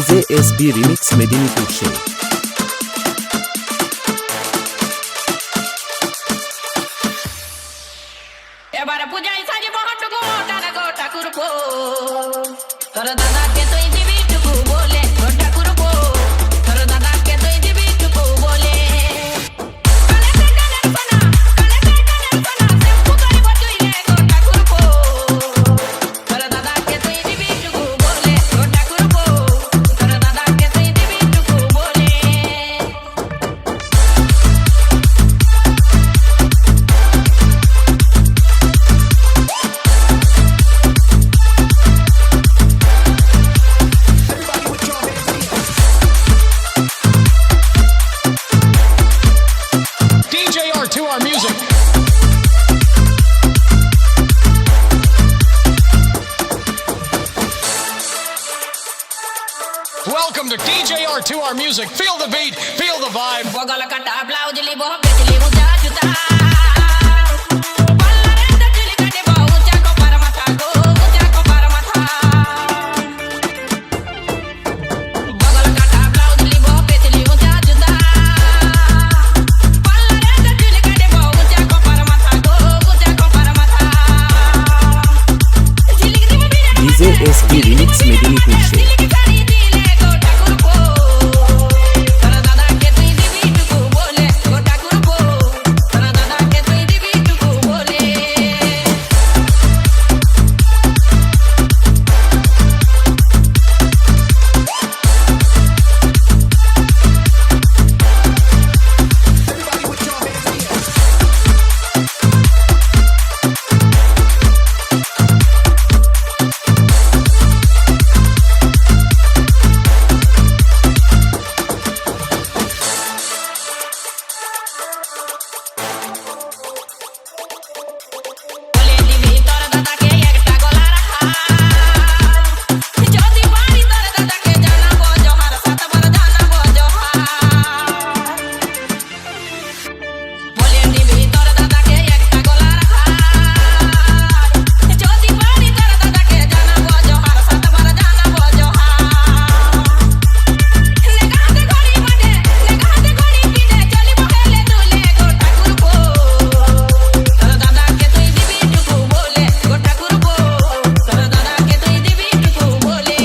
DJ SB remix Medinipur সে এবারে পূজায় সাজিব হটুকু মোটার গো ঠাকুর পো তোর দাদাকে তুই দিবি টুকু বলে গো ঠাকুর পো তোর দাদাকে তুই দিবি টুকু বলে কালে কালে সোনা শ্যাম্পু করিব তুইলে গো ঠাকুর পো তোর দাদাকে তুই দিবি টুকু বলে গো ঠাকুর পো তোর দাদাকে তুই দিবি টুকু বলে DJR2R Music. Welcome to DJR2R Music. Feel the beat, feel the vibe. বগল কাটা ব্লাউজ লিব বেচলি উজা জুতা পাল্লারে চুলি কাটিব উচা কপার মাথা গো উচা কপার মাথা বগল কাটা ব্লাউজ লিব বেচলি উজা জুতা পাল্লারে চুলি কাটিব উচা কপার মাথা গো উচা কপার মাথা ঝিলিক দিব বিরে ডিজে এসবি রিমিক্স মেদিনীপুর সে ঝিলিক ছাড়ি দিলে গো ঠাকুর পো তোর দাদাকে তুই দিবি টুকু বলে গো ঠাকুর পো তোর দাদাকে তুই দিবি টুকু বলে বলে দিবি তোর দাদাকে একটা গলার হার যদি পারি তোর দাদাকে জানাবো জোহার সাতবার জানাবো জোহার বলে দিবি তোর দাদাকে একটা গলার হার যদি পারি তোর দাদাকে জানাবো জোহার সাতবার জানাবো জোহার নেগাতে ঘড়ি বাঁধে নেগাতে ঘড়ি পিঁধে চলিব হেলে দুলে গো ঠাকুর পো তোর দাদাকে তুই দিবি টুকু বলে গো ঠাকুর পো তোর দাদাকে তুই দিবি টুকু বলে